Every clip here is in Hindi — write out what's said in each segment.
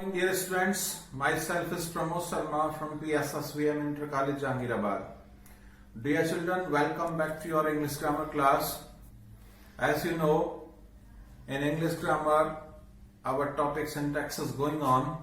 morning, dear students. Myself is Pramod Sharma from PSSVM Inter College, Jahangirabad. Dear children, welcome back to your English grammar class. As you know, in English grammar, our topic syntax is going on,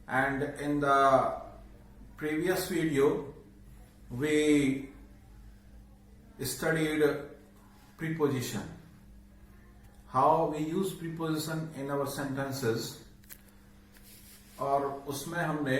and in the previous video, we studied preposition. How we use preposition in our sentences. और उसमें हमने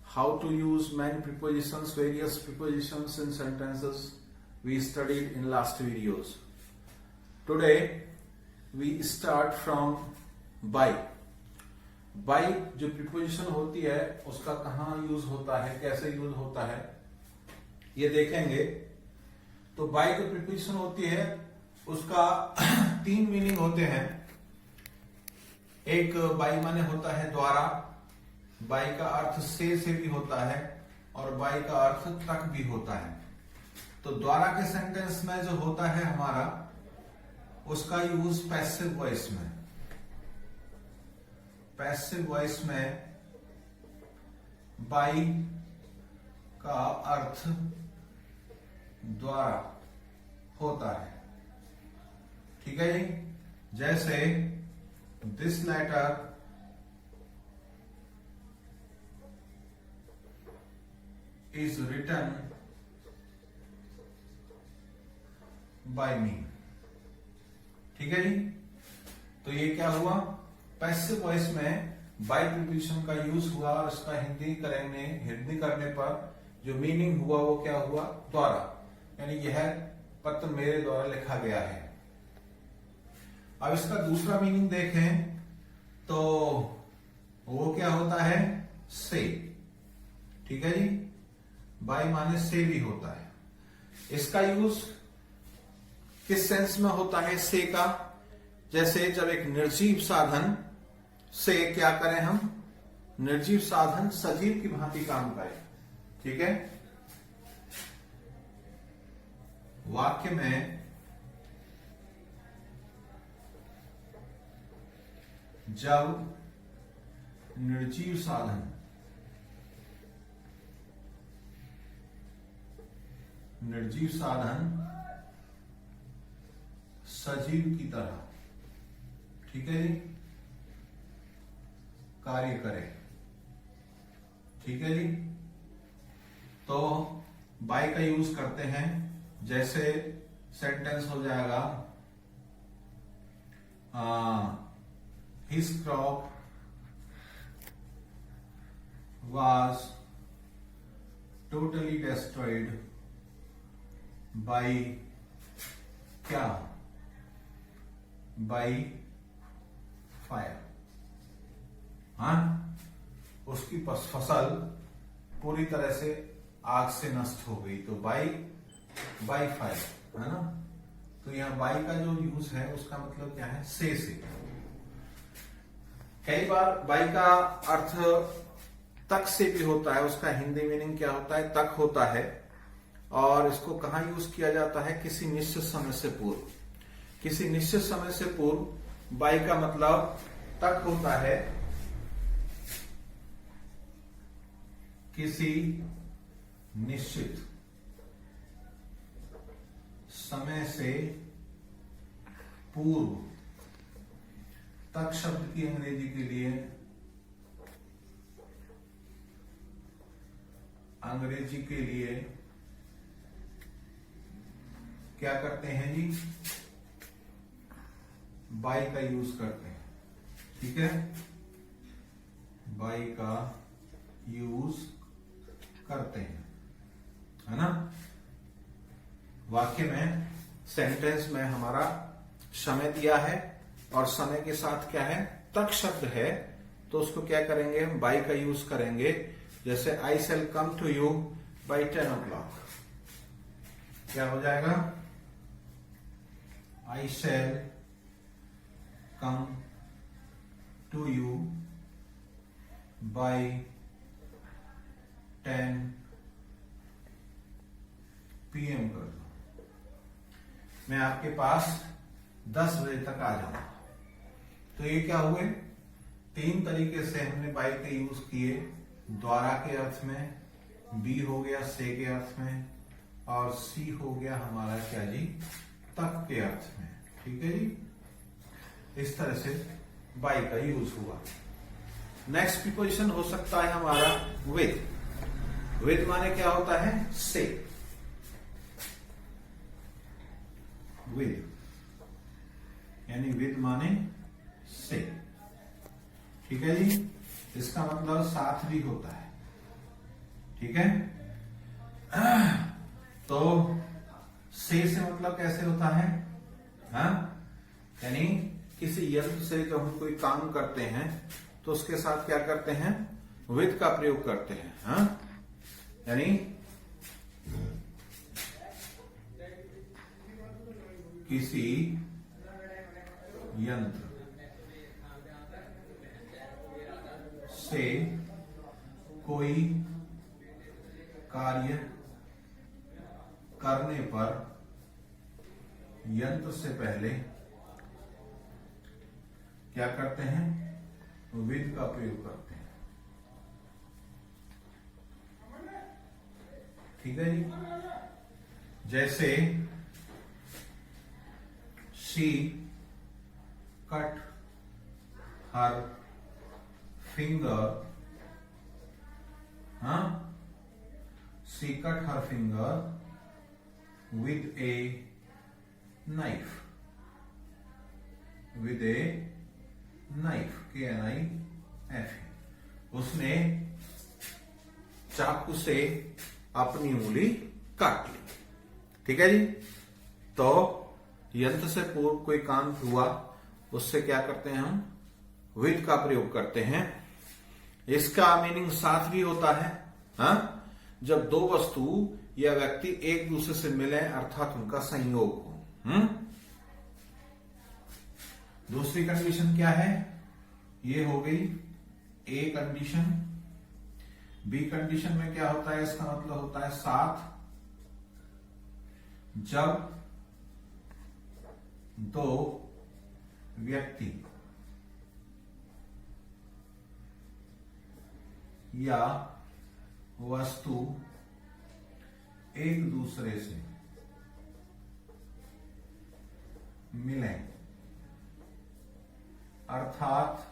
how to use many prepositions, various prepositions in sentences we studied in last videos. Today we start from by. by जो preposition होती है उसका कहाँ यूज होता है, कैसे यूज होता है, ये देखेंगे. तो by जो preposition होती है उसका तीन मीनिंग होते हैं. एक बाई माने होता है द्वारा, बाई का अर्थ से भी होता है और बाई का अर्थ तक भी होता है. तो द्वारा के सेंटेंस में जो होता है हमारा, उसका यूज पैसिव वॉइस में. पैसिव वॉइस में बाई का अर्थ द्वारा होता है. ठीक है जी. जैसे this letter is written by me. ठीक है जी. तो ये क्या हुआ, पैसिव वॉइस में बाय प्रीपोजिशन का यूज हुआ और इसका हिंदी करने पर जो मीनिंग हुआ वो क्या हुआ, द्वारा. यानी यह पत्र मेरे द्वारा लिखा गया है. अब इसका दूसरा मीनिंग देखें तो वो क्या होता है, से. ठीक है जी. बाय माने से भी होता है. इसका यूज किस सेंस में होता है से का, जैसे जब एक निर्जीव साधन से क्या करें हम, निर्जीव साधन सजीव की भांति काम करे. ठीक है. वाक्य में जब निर्जीव साधन सजीव की तरह, ठीक है जी, कार्य करे. ठीक है जी. तो बाय का यूज करते हैं. जैसे सेंटेंस हो जाएगा his crop was totally destroyed by क्या, by fire. हाँ, उसकी फसल पूरी तरह से आग से नष्ट हो गई. तो by fire है ना. तो यहाँ by का जो यूज है उसका मतलब क्या है, से. कई बार बाई का अर्थ तक से भी होता है. उसका हिंदी मीनिंग क्या होता है, तक होता है. और इसको कहां यूज किया जाता है, किसी निश्चित समय से पूर्व. किसी निश्चित समय से पूर्व बाई का मतलब तक होता है. किसी निश्चित समय से पूर्व. तक शब्द की अंग्रेजी के लिए क्या करते हैं जी, बाय का यूज करते हैं. ठीक है. बाय का यूज करते हैं, है ना. वाक्य में, सेंटेंस में हमारा समय दिया है और समय के साथ क्या है, तक शब्द है. तो उसको क्या करेंगे, हम बाय का यूज करेंगे. जैसे I shall come to you by 10 o'clock. क्या हो जाएगा, I shall come to you by 10 PM कर दो. मैं आपके पास 10 बजे तक आ जाऊंगा. तो ये क्या हुए, तीन तरीके से हमने बाई के यूज किए, द्वारा के अर्थ में, बी हो गया से के अर्थ में, और सी हो गया हमारा क्या जी, तक के अर्थ में। ठीक है जी, इस तरह से बाई का यूज हुआ। नेक्स्ट प्रीपोजिशन हो सकता है हमारा विद। विद माने क्या होता है, से। विद यानी विद माने से। ठीक है जी, इसका मतलब साथ भी होता है। ठीक है, तो से मतलब कैसे होता है, हाँ, यानी किसी यंत्र से जब हम कोई काम करते हैं तो उसके साथ क्या करते हैं, विद का प्रयोग करते हैं। हाँ, यानी किसी यंत्र से कोई कार्य करने पर यंत्र से पहले क्या करते हैं, विद का प्रयोग करते हैं। ठीक है जी, जैसे शी कट हर फिंगर, हाँ, she cut her finger with a knife, with a knife, KNIF। उसने चाकू से अपनी उंगली काट ली। ठीक है जी, तो यंत्र से पूर्व कोई काम हुआ, उससे क्या करते हैं हम, विद का प्रयोग करते हैं। इसका मीनिंग साथ भी होता है। हाँ, जब दो वस्तु या व्यक्ति एक दूसरे से मिले अर्थात उनका संयोग हो। दूसरी कंडीशन क्या है, ये हो गई ए कंडीशन। बी कंडीशन में क्या होता है, इसका मतलब होता है साथ। जब दो व्यक्ति या वस्तु एक दूसरे से मिले अर्थात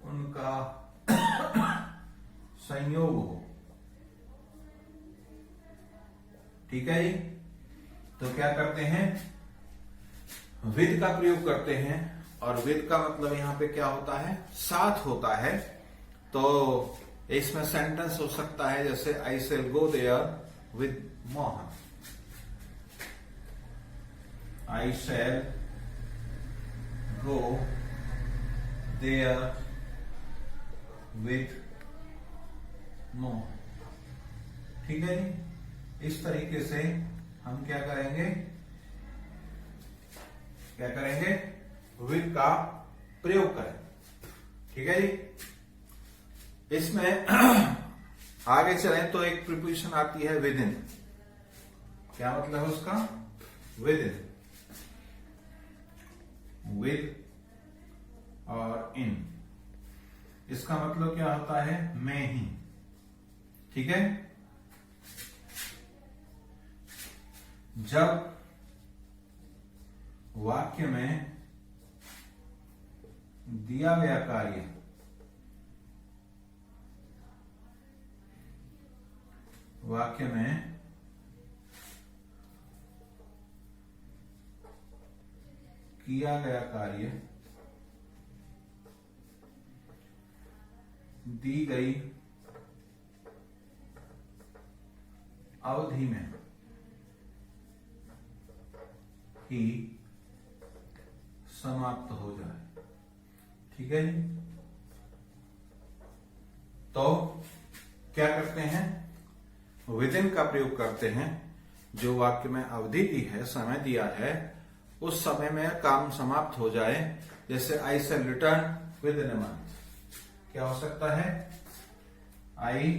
उनका संयोग हो। ठीक है जी, तो क्या करते हैं, विद का प्रयोग करते हैं। और विद का मतलब यहां पे क्या होता है, साथ होता है। तो इसमें सेंटेंस हो सकता है जैसे I shall go there with Mohan, I shall go there with Mohan. ठीक है जी, इस तरीके से हम क्या करेंगे, विद का प्रयोग करें। ठीक है जी, इसमें आगे चलें तो एक प्रीपोजिशन आती है विद इन। क्या मतलब है उसका, विद इन, विद और इन, इसका मतलब क्या होता है, में ही। ठीक है, जब वाक्य में दिया गया कार्य किया गया कार्य दी गई अवधि में ही समाप्त हो जाए। ठीक है जी, तो क्या करते हैं, विद इन का प्रयोग करते हैं। जो वाक्य में अवधि दी है, समय दिया है, उस समय में काम समाप्त हो जाए। जैसे I shall return within a month, क्या हो सकता है, I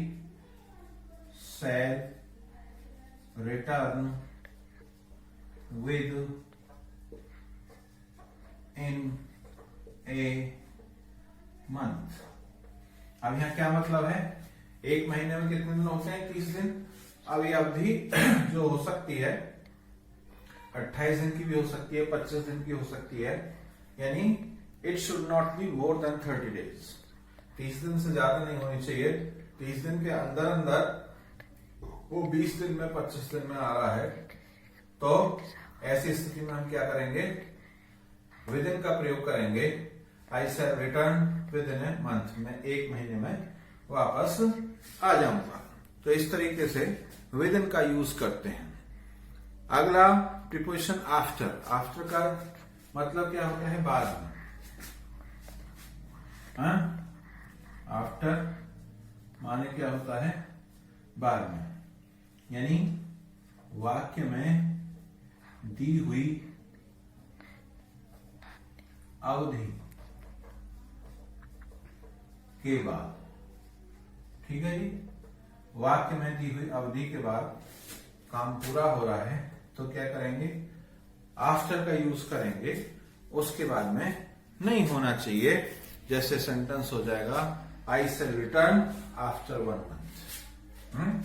shall return within a month. अब यहाँ क्या मतलब है, एक महीने में कितने दिन होते हैं, 30 दिन। अब ये अवधि जो हो सकती है 28 दिन की भी हो सकती है, 25 दिन की हो सकती है, यानी it should not be more than 30 days. 30 दिन से ज्यादा नहीं होनी चाहिए। 30 दिन के अंदर अंदर वो 20 दिन में 25 दिन में आ रहा है, तो ऐसी स्थिति में हम क्या करेंगे, विद इन का प्रयोग करेंगे। I shall return within a month, में एक महीने में वापस आ जाऊंगा। तो इस तरीके से विद इन का यूज करते हैं। अगला प्रीपोजिशन आफ्टर। आफ्टर का मतलब क्या होता है, बाद में। आफ्टर माने क्या होता है, बाद में, यानी वाक्य में दी हुई अवधि के बाद। ठीक है जी, वाक्य में दी हुई अवधि के बाद काम पूरा हो रहा है तो क्या करेंगे, आफ्टर का यूज करेंगे। उसके बाद में नहीं होना चाहिए। जैसे सेंटेंस हो जाएगा, I shall return after 1 month.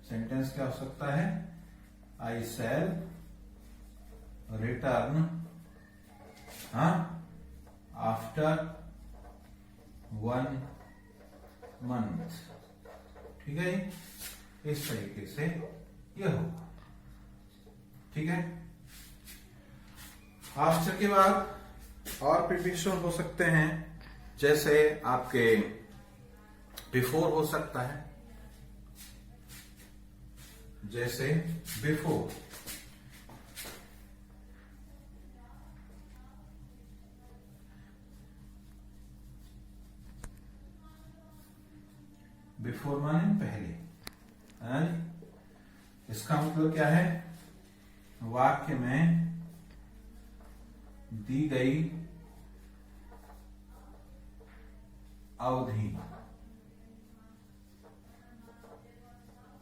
Sentence क्या हो सकता है, I shall return after 1 month. ठीक है, इस तरीके से यह होगा। ठीक है, आफ्टर के बाद और प्रीपोजिशन हो सकते हैं, जैसे आपके बिफोर हो सकता है, जैसे बिफोर। बिफोर माने पहले, इसका मतलब क्या है, वाक्य में दी गई अवधि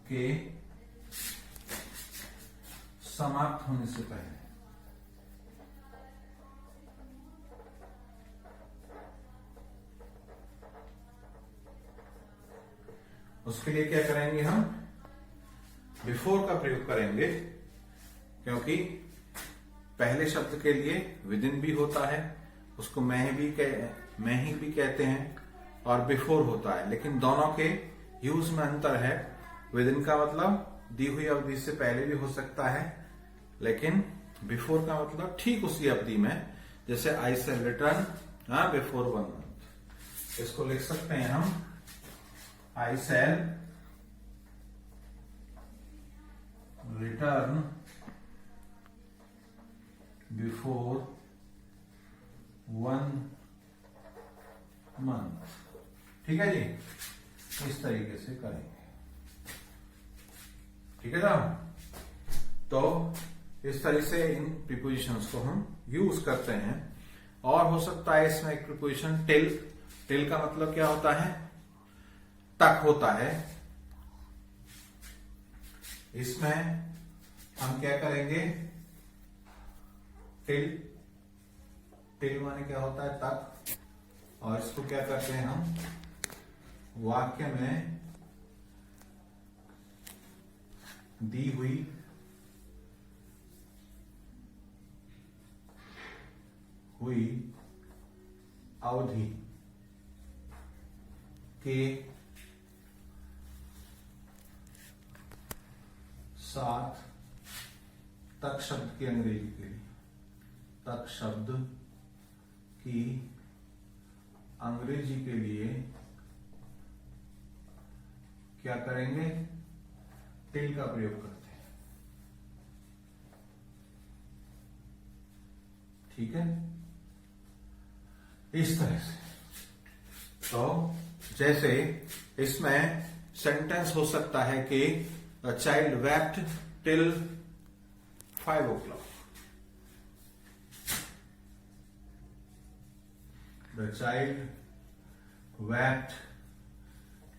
के समाप्त होने से पहले। उसके लिए क्या करेंगे, हम बिफोर का प्रयोग करेंगे, क्योंकि पहले शब्द के लिए विद इन भी होता है, उसको मैं ही भी कहते हैं, और बिफोर होता है, लेकिन दोनों के यूज में अंतर है। विद इन का मतलब दी हुई अवधि से पहले भी हो सकता है, लेकिन बिफोर का मतलब ठीक उसी अवधि में, जैसे I shall return before 1 month. इसको लिख सकते हैं हम, आई शैल रिटर्न बिफोर 1 मंथ। ठीक है जी, इस तरीके से करेंगे। ठीक है ना, तो इस तरह से इन प्रीपोजिशंस को हम यूज करते हैं। और हो सकता है इसमें एक प्रीपोजिशन टिल। टिल का मतलब क्या होता है, तक होता है। इसमें हम क्या करेंगे, टिल, टिल माने क्या होता है, तक, और इसको क्या करते हैं हम, वाक्य में दी हुई अवधि के साथ तक शब्द की अंग्रेजी के लिए, तक शब्द की अंग्रेजी के लिए क्या करेंगे, टिल का प्रयोग करते हैं। ठीक है, इस तरह से। तो जैसे इसमें सेंटेंस हो सकता है कि a child wept till 5 o'clock। The child wept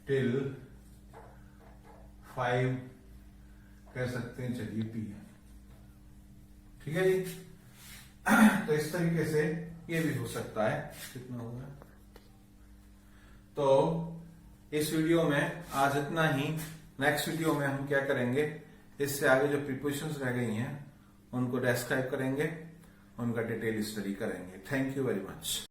till 5 कह सकते हैं, चलिए PM। ठीक है जी। तो इस तरीके से ये भी हो सकता है। कितना हुआ? तो इस वीडियो में आज इतना ही। नेक्स्ट वीडियो में हम क्या करेंगे, इससे आगे जो प्रीपोजिशंस रह गई हैं उनको डिस्क्राइब करेंगे, उनका डिटेल स्टडी करेंगे। Thank you very much.